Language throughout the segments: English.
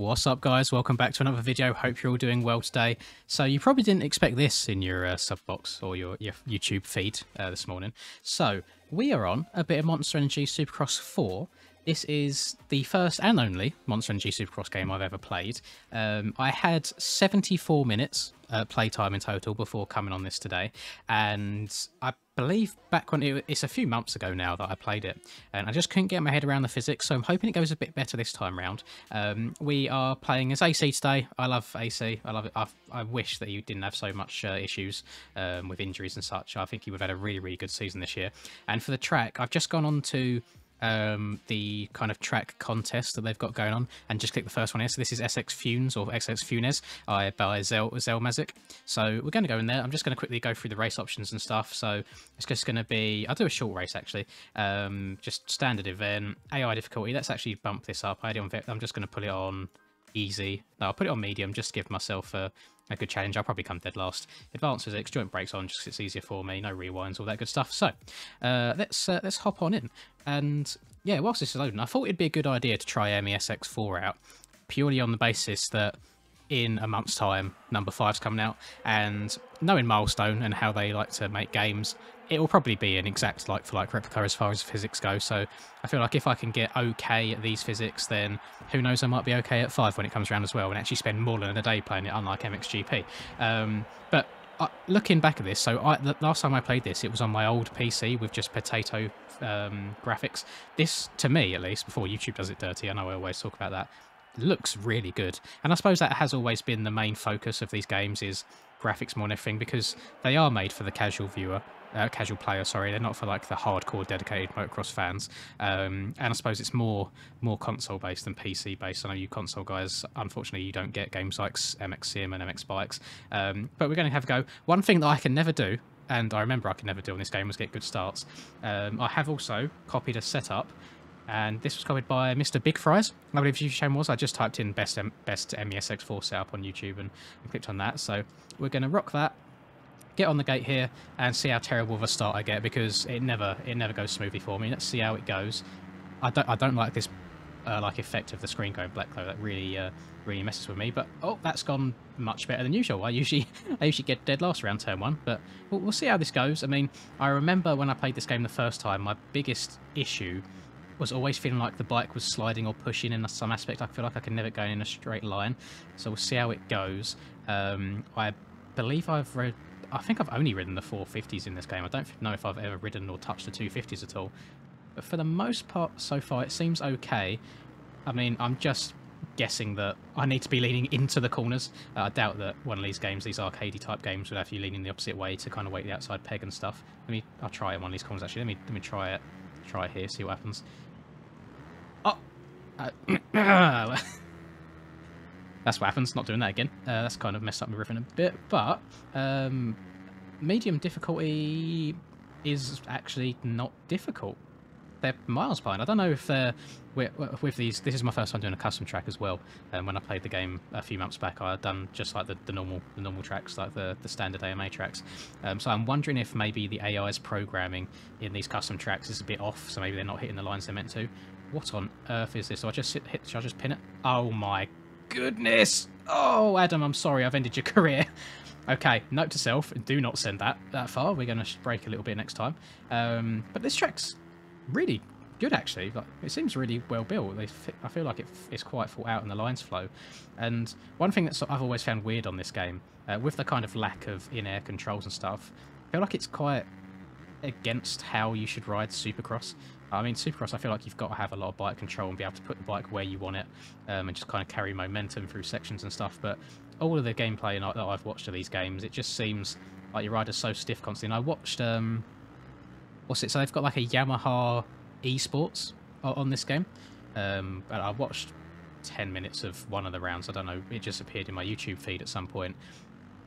What's up, guys? Welcome back to another video. Hope you're all doing well today. So you probably didn't expect this in your sub box or your YouTube feed this morning. So we are on a bit of Monster Energy Supercross 4. This is the first and only Monster Energy Supercross game I've ever played. I had 74 minutes playtime in total before coming on this today, and I believe back when it's a few months ago now that I played it, and I just couldn't get my head around the physics, so I'm hoping it goes a bit better this time round. We are playing as AC today. I love AC. I love it. I wish that you didn't have so much issues with injuries and such. I think you would have had a really good season this year. And for the track, I've just gone on to the kind of track contest that they've got going on, and just click the first one here. So this is SX Funes or XX Funes by MESX4. So we're going to go in there. I'm just going to quickly go through the race options and stuff. So it's just going to be, I'll do a short race actually, just standard event, AI difficulty. Let's actually bump this up. I'm just going to put it on easy. No, I'll put it on medium, just to give myself a good challenge. I'll probably come dead last. Advanced physics, joint brakes on, just 'cause it's easier for me. No rewinds, all that good stuff. So let's hop on in. And yeah, whilst this is loading, I thought it'd be a good idea to try MESX4 out, purely on the basis that in a month's time, number 5's coming out, and knowing Milestone and how they like to make games, it will probably be an exact like-for-like replica as far as physics go. So I feel like if I can get okay at these physics, then who knows, I might be okay at 5 when it comes around as well, and actually spend more than a day playing it, unlike MXGP. But looking back at this, so the last time I played this, it was on my old PC with just potato graphics. This, to me at least, before YouTube does it dirty, I know I always talk about that, looks really good. And I suppose that has always been the main focus of these games, is graphics more than anything, because they are made for the casual viewer. Casual player, sorry, they're not for like the hardcore dedicated motocross fans. And I suppose it's more console based than PC based. I know you console guys, unfortunately, you don't get games like MX Sim and MX Bikes. But we're going to have a go. One thing that I can never do, and I remember I could never do on this game, was get good starts. I have also copied a setup, and this was copied by Mr. Big Fries, I believe his YouTube channel was. I just typed in best MESX4 setup on YouTube and clicked on that. So we're going to rock that, get on the gate here, and see how terrible of a start I get, because it never goes smoothly for me. Let's see how it goes. I don't like this like effect of the screen going black though. That really messes with me. But oh, that's gone much better than usual. I usually get dead last around turn 1, but we'll see how this goes. I mean, I remember when I played this game the first time, my biggest issue was always feeling like the bike was sliding or pushing in some aspect. I feel like I can never go in a straight line. So we'll see how it goes. I believe I think I've only ridden the 450s in this game. I don't know if I've ever ridden or touched the 250s at all. But for the most part so far, it seems okay. I mean, I'm just guessing that I need to be leaning into the corners. I doubt that one of these games, these arcadey type games, would have you leaning the opposite way to kind of weight the outside peg and stuff. I'll try it in one of these corners actually. Let me try it here, see what happens. Oh! That's what happens, not doing that again. That's kind of messed up my riffing a bit, but medium difficulty is actually not difficult. They're miles behind. I don't know if they're with these. This is my first time doing a custom track as well. When I played the game a few months back, I had done just like the normal tracks, like the standard AMA tracks. So I'm wondering if maybe the AI's programming in these custom tracks is a bit off, so maybe they're not hitting the lines they're meant to. What on earth is this? So should I just pin it? Oh my goodness! Oh, Adam, I'm sorry, I've ended your career. Okay, note to self, do not send that far. We're going to brake a little bit next time. But this track's really good, actually. Like, it seems really well built. I feel like it's quite thought out and the lines flow. And one thing that I've always found weird on this game, with the kind of lack of in-air controls and stuff, I feel like it's quite against how you should ride Supercross. I mean, Supercross, I feel like you've got to have a lot of bike control and be able to put the bike where you want it, and just kind of carry momentum through sections and stuff. But all of the gameplay that I've watched of these games, it just seems like your rider's so stiff constantly. And I watched, what's it? So they've got like a Yamaha esports on this game. And I watched 10 minutes of one of the rounds. I don't know, it just appeared in my YouTube feed at some point.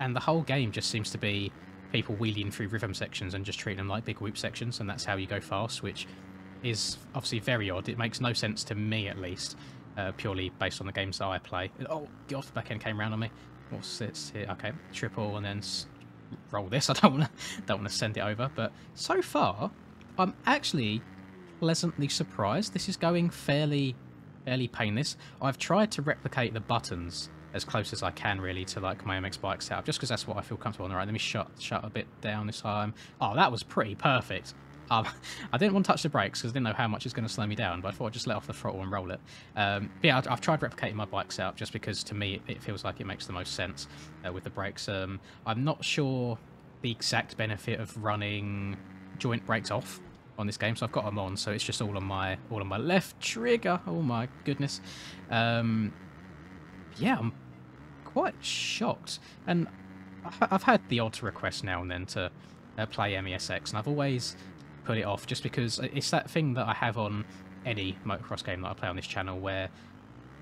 And the whole game just seems to be people wheeling through rhythm sections and just treating them like big whoop sections, and that's how you go fast, which is obviously very odd. It makes no sense to me, at least, purely based on the games that I play. Oh, get off, the back end came round on me. What's this here? Okay, triple and then roll this. I don't want to send it over, but so far I'm actually pleasantly surprised. This is going fairly fairly painless. I've tried to replicate the buttons as close as I can, really, to like my MX bike setup, just because that's what I feel comfortable on. All right, let me shut a bit down this time. Oh, that was pretty perfect. I didn't want to touch the brakes because I didn't know how much it's going to slow me down, but I thought I'd just let off the throttle and roll it. But yeah, I've tried replicating my bike setup just because to me it feels like it makes the most sense with the brakes. I'm not sure the exact benefit of running joint brakes off on this game, so I've got them on, so it's just all on my left trigger. Oh my goodness. Yeah, I'm quite shocked, and I've had the odd request now and then to play MESX, and I've always put it off just because it's that thing that I have on any motocross game that I play on this channel where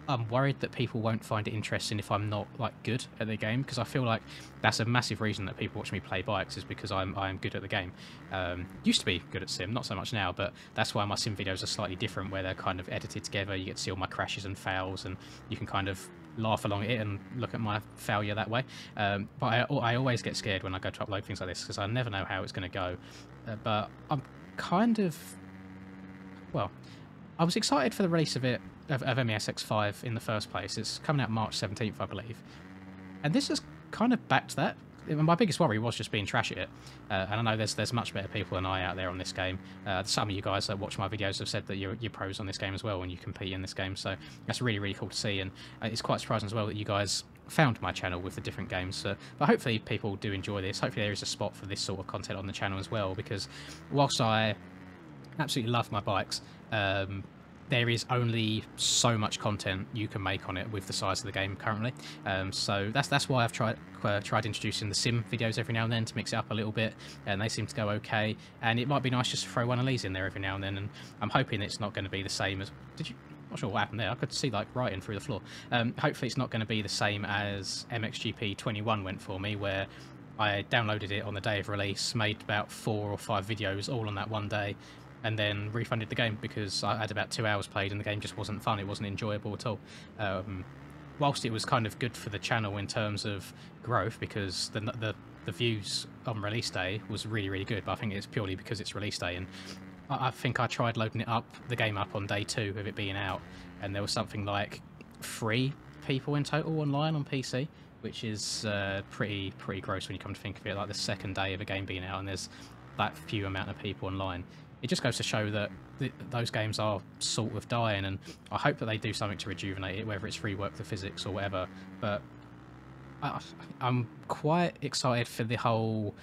I'm worried that people won't find it interesting if I'm not like good at the game, because I feel like that's a massive reason that people watch me play bikes, is because I'm good at the game. Used to be good at sim, not so much now, but that's why my sim videos are slightly different, where they're kind of edited together. You get to see all my crashes and fails, and you can kind of laugh along at it and look at my failure that way. But I always get scared when I go to upload things like this because I never know how it's going to go. But I'm kind of, well, I was excited for the release of MESX4 in the first place. It's coming out March 17th, I believe. And this has kind of backed that. My biggest worry was just being trash at it. And I know there's much better people than I out there on this game. Some of you guys that watch my videos have said that you're pros on this game as well when you compete in this game. So that's really, really cool to see. And it's quite surprising as well that you guys found my channel with the different games. But hopefully people do enjoy this. Hopefully there is a spot for this sort of content on the channel as well. Because whilst I absolutely love my bikes, there is only so much content you can make on it with the size of the game currently. So that's why I've tried introducing the sim videos every now and then to mix it up a little bit, and they seem to go okay. And it might be nice just to throw one of these in there every now and then, and I'm hoping it's not going to be the same as... Not sure what happened there. I could see like writing through the floor. Hopefully it's not going to be the same as MXGP 21 went for me, where I downloaded it on the day of release, made about 4 or 5 videos all on that one day, and then refunded the game because I had about 2 hours played and the game just wasn't fun. It wasn't enjoyable at all. Whilst it was kind of good for the channel in terms of growth, because the views on release day was really, really good, but I think it's purely because it's release day. And I think I tried loading the game up on day 2 of it being out, and there was something like 3 people in total online on PC, which is pretty gross when you come to think of it. Like the second day of a game being out and there's that few amount of people online. It just goes to show that those games are sort of dying, and I hope that they do something to rejuvenate it, whether it's rework the physics or whatever. But I'm quite excited for the whole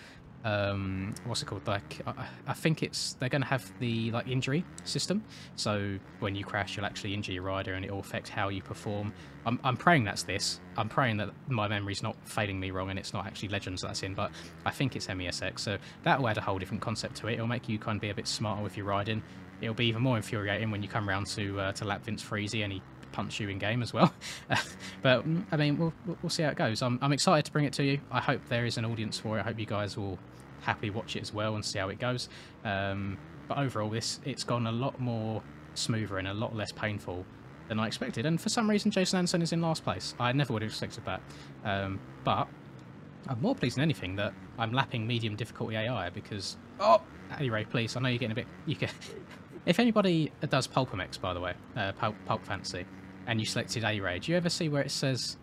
what's it called, like I think they're going to have the like injury system, so when you crash you'll actually injure your rider and it will affect how you perform. I'm praying that's this. I'm praying that my memory's not failing me wrong and it's not actually Legends that's in, but I think it's MESX, so that will add a whole different concept to it. It'll make you kind of be a bit smarter with your riding. It'll be even more infuriating when you come around to lap Vince Freezy and he punch you in game as well. But I mean, we'll see how it goes. I'm excited to bring it to you. I hope there is an audience for it. I hope you guys will happily watch it as well and see how it goes. But overall, it's gone a lot more smoother and a lot less painful than I expected. And for some reason, Jason Anderson is in last place. I never would have expected that. But I'm more pleased than anything that I'm lapping medium difficulty AI because... Oh! Anyway, please, I know you're getting a bit... If anybody does Pulpamex, by the way, Pulp Fantasy, and you selected A-Ray, do you ever see where it says,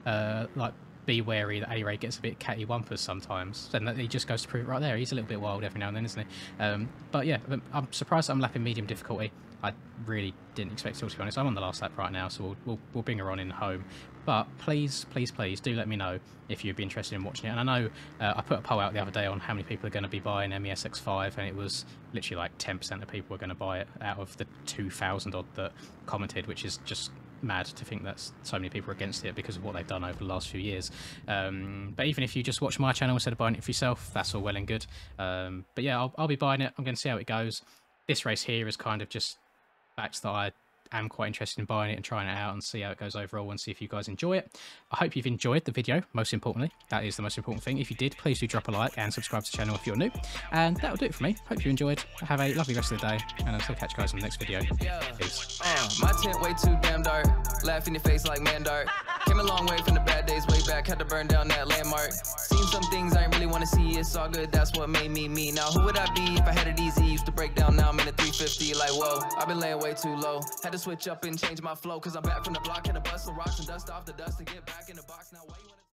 like, be wary that A-Ray gets a bit cattywampus sometimes? And he just goes to prove it right there. He's a little bit wild every now and then, isn't he? But yeah, I'm surprised I'm lapping medium difficulty. I really didn't expect it, to be honest. I'm on the last lap right now, so we'll bring her on in home. But please, please, please do let me know if you'd be interested in watching it. And I know I put a poll out the other day on how many people are going to be buying MESX4, and it was literally like 10% of people were going to buy it out of the 2,000 odd that commented, which is just mad to think that so many people are against it because of what they've done over the last few years. But even if you just watch my channel instead of buying it for yourself, that's all well and good. But yeah, I'll be buying it. I'm going to see how it goes. This race here is kind of just facts that I am quite interested in buying it and trying it out and see how it goes overall and see if you guys enjoy it. I hope you've enjoyed the video, most importantly. That is the most important thing. If you did, please do drop a like and subscribe to the channel if you're new. And that'll do it for me. Hope you enjoyed. Have a lovely rest of the day, and I'll catch you guys in the next video. Peace. My tent way too damn dark. Laugh in your face like man dark. Came a long way from the bad days way back, had to burn down that landmark. Seen some things I ain't really wanna see, it's all good, that's what made me me. Now who would I be if I had it easy? Used to break down, now I'm in a 350, like whoa. I've been laying way too low, had to switch up and change my flow, cause I'm back from the block, had to bust some rocks and dust off the dust and get back in the box.